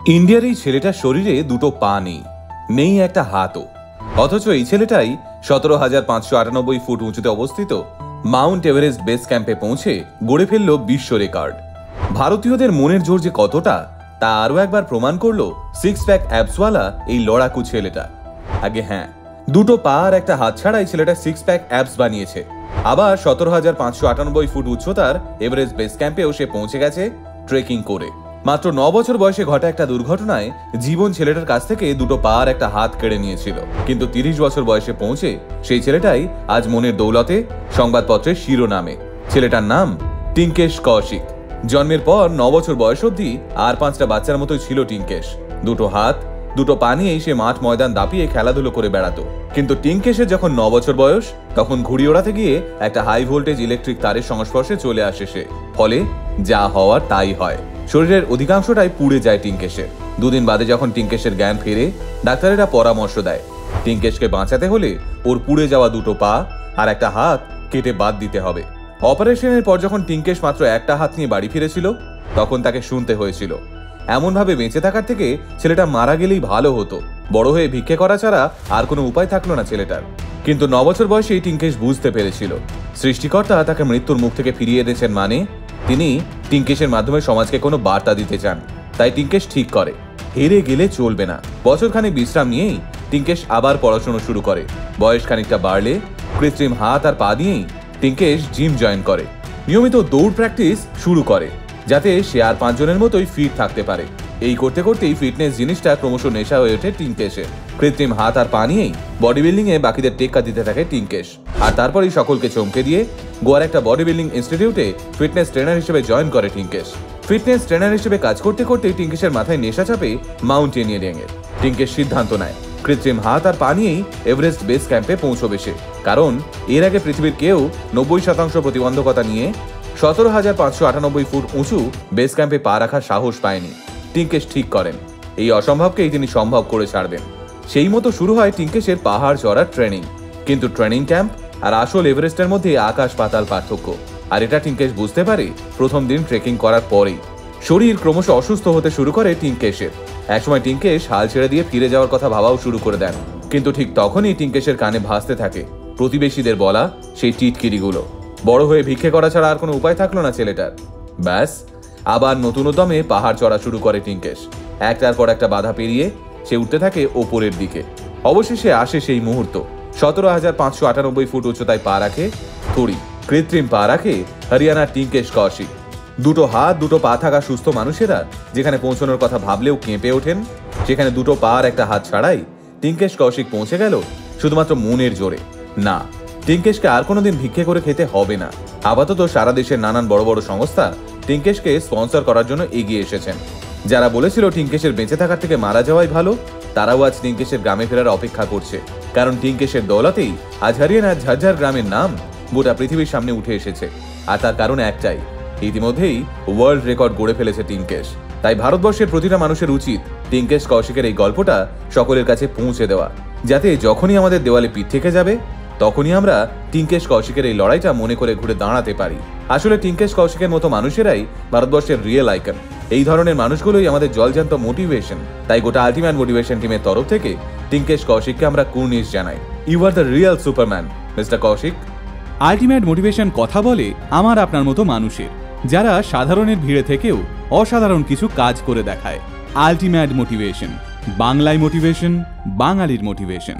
ইন্ডিয়ার এই ছেলেটার শরীরে দুটো পা নেই, নেই একটা হাতও। অথচ এই ছেলেটাই 17,598 ফুট উঁচুতে অবস্থিত মাউন্ট এভারেস্ট বেস ক্যাম্পে পৌঁছে গড়ে ফেলল বিশ্ব রেকর্ড। ভারতীয়দের মনের জোর যে কতটা তা আরও একবার প্রমাণ করলো সিক্স প্যাক অ্যাবসওয়ালা এই লড়াকু ছেলেটা। আগে হ্যাঁ, দুটো পা আর একটা হাত ছাড়া এই ছেলেটা সিক্স প্যাক অ্যাবস বানিয়েছে। আবার 17,598 ফুট উচ্চতার এভারেস্ট বেস ক্যাম্পেও সে পৌঁছে গেছে ট্রেকিং করে। মাত্র 9 বছর বয়সে ঘটা একটা দুর্ঘটনায় জীবন ছেলেটার কাছ থেকে দুটো পা আর একটা হাত কেড়ে নিয়েছিল, কিন্তু 30 বছর বয়সে পৌঁছে সেই ছেলেটাই আজ মনের দৌলতে সংবাদপত্রের শিরোনামে। ছেলেটার নাম টিঙ্কেশ কৌশিক। জন্মের পর 9 বছর বয়স অব্দি আর 5টা বাচ্চার মতোই ছিল টিঙ্কেশ। দুটো হাত দুটো পা নিয়েই সে মাঠ ময়দান দাপিয়ে খেলাধুলো করে বেড়াতো। কিন্তু টিঙ্কেশের যখন 9 বছর বয়স তখন ঘুড়ি ওড়াতে গিয়ে একটা হাই ভোল্টেজ ইলেকট্রিক তারের সংস্পর্শে চলে আসে সে। ফলে যা হওয়ার তাই হয়, শরীরের অধিকাংশটাই পুড়ে যায় টিঙ্কেশের। দুদিন বাদে যখন টিঙ্কেশের জ্ঞান ফেরে ডাক্তারেরা পরামর্শ দেয় টিঙ্কেশকে বাঁচাতে হলে ওর পুড়ে যাওয়া দুটো পা আর একটা হাত কেটে বাদ দিতে হবে। অপারেশনের পর যখন টিঙ্কেশ মাত্র একটা হাত নিয়ে বাড়ি ফিরেছিল তখন তাকে শুনতে হয়েছিল, এমনভাবে বেঁচে থাকার থেকে ছেলেটা মারা গেলেই ভালো হতো। বড় হয়ে ভিক্ষে করা ছাড়া আর কোনো উপায় থাকলো না ছেলেটার। কিন্তু 9 বছর বয়সেই টিঙ্কেশ বুঝতে পেরেছিল সৃষ্টিকর্তা তাকে মৃত্যুর মুখ থেকে ফিরিয়ে এনেছেন, মানে তিনি টিঙ্কেশের মাধ্যমে সমাজকে কোনো বার্তা দিতে চান। তাই টিঙ্কেশ ঠিক করে হেরে গেলে চলবে না। বছরখানেক বিশ্রাম নিয়েই টিঙ্কেশ আবার পড়াশোনা শুরু করে। বয়স খানিকটা বাড়লে কৃত্রিম হাত আর পা দিয়েই টিঙ্কেশ জিম জয়েন করে। নিয়মিত দৌড় প্র্যাকটিস শুরু করে যাতে সে আর 5 জনের মতোই ফিট থাকতে পারে। এই করতে করতেই ফিটনেস জিনিসটা ক্রমশ নেশা হয়ে ওঠে টিঙ্কেশের। কৃত্রিম হাত আর পা নিয়েই বডি বিল্ডিং এ বাকিদের টেক্কা দিতে থাকে টিঙ্কেশ। আর তারপরেই সকলকে চমকে দিয়ে গোয়ার একটা বডি বিল্ডিং ইনস্টিটিউটে ফিটনেস ট্রেনার হিসেবে জয়েন করে টিঙ্কেশ। ফিটনেস ট্রেনার হিসেবে কাজ করতে করতে টিঙ্কেশের মাথায় নেশা চাপে মাউন্টেনিয়ারিং এর। টিঙ্কেশ সিদ্ধান্ত নেয় কৃত্রিম হাত আর পা নিয়েই এভারেস্ট বেস ক্যাম্পে পৌঁছবে সে, কারণ এর আগে পৃথিবীর কেউ 90% প্রতিবন্ধকতা নিয়ে 17,598 ফুট উঁচু বেস ক্যাম্পে পা রাখার সাহস পায়নি। টিঙ্কেশ ঠিক করেন এই অসম্ভবকেই তিনি সম্ভব করে ছাড়বেন। সেই মতো শুরু হয় টিঙ্কেশের পাহাড় চড়ার ট্রেনিং। কিন্তু ট্রেনিং ক্যাম্প আর আসল এভারেস্টের মধ্যে আকাশ পাতাল পার্থক্য। আর এটা টিঙ্কেশ বুঝতে পারে প্রথম দিন ট্রেকিং করার পরেই। শরীর ক্রমশ অসুস্থ হতে শুরু করে টিঙ্কেশের। একসময় টিঙ্কেশ হাল ছেড়ে দিয়ে ফিরে যাওয়ার কথা ভাবাও শুরু করে দেন। কিন্তু ঠিক তখনই টিঙ্কেশের কানে ভাসতে থাকে প্রতিবেশীদের বলা সেই টিটকিরিগুলো। বড় হয়ে ভিক্ষে করা ছাড়া আর কোনো উপায় থাকলো না ছেলেটার। ব্যাস, আবার নতুন উদ্যমে পাহাড় চড়া শুরু করে টিঙ্কেশ। একটার পর একটা বাধা পেরিয়ে সে উঠতে থাকে ওপরের দিকে। অবশেষে আসে সেই মুহূর্ত। 17,598 ফুট উচ্চতায় পা রাখে থরি, কৃত্রিম পা রাখে হরিয়ানার টিঙ্কেশ কৌশিক। দুটো হাত দুটো পা থাকা সুস্থ মানুষেরা যেখানে পৌঁছানোর কথা ভাবলেও কেঁপে ওঠেন, সেখানে দুটো পা আর একটা হাত ছাড়াই টিঙ্কেশ কৌশিক পৌঁছে গেল শুধুমাত্র মনের জোরে। না, টিঙ্কেশকে আর কোনোদিন ভিক্ষে করে খেতে হবে না। আপাতত সারা দেশের নানান বড় বড় সংস্থা টিঙ্কেশকে স্পন্সর করার জন্য এগিয়ে এসেছেন। যারা বলেছিল টিঙ্কেশের বেঁচে থাকার থেকে মারা যাওয়াই ভালো, তারাও আজ টিঙ্কেশের গ্রামে ফেরার অপেক্ষা করছে। কারণ টিঙ্কেশের দৌলতেই আজ হরিয়ানার ঝাঝার গ্রামের নাম গোটা পৃথিবীর সামনে উঠে এসেছে। আর তার কারণ একটাই, ইতিমধ্যেই ওয়ার্ল্ড রেকর্ড গড়ে ফেলেছে টিঙ্কেশ। তাই ভারতবর্ষের প্রতিটা মানুষের উচিত টিঙ্কেশ কৌশিকের এই গল্পটা সকলের কাছে পৌঁছে দেওয়া, যাতে যখনই আমাদের দেওয়ালে পিঠ থেকে যাবে তখনই আমরা টিঙ্কেশ কৌশিকের এই লড়াইটা মনে করে ঘুরে দাঁড়াতে পারি। আসলে টিঙ্কেশ কৌশিকের মতো মানুষেরাই ভারতবর্ষের রিয়েল আইকন। এই ধরনের মানুষগুলোই আমাদের জলজান্ত মোটিভেশন। তাই গোটা আল্টিমেট মোটিভেশন টিমের তরফ থেকে টিঙ্কেশ কৌশিককে আমরা কুর্নিশ জানাই। You are the real superman mister Koushik. Ultimate motivation কথা বলে আমার আপনার মতো মানুষের, যারা সাধারণের ভিড়ে থেকেও অসাধারণ কিছু কাজ করে দেখায়। আল্টিমেট মোটিভেশন, বাংলায় মোটিভেশন, বাঙালির মোটিভেশন।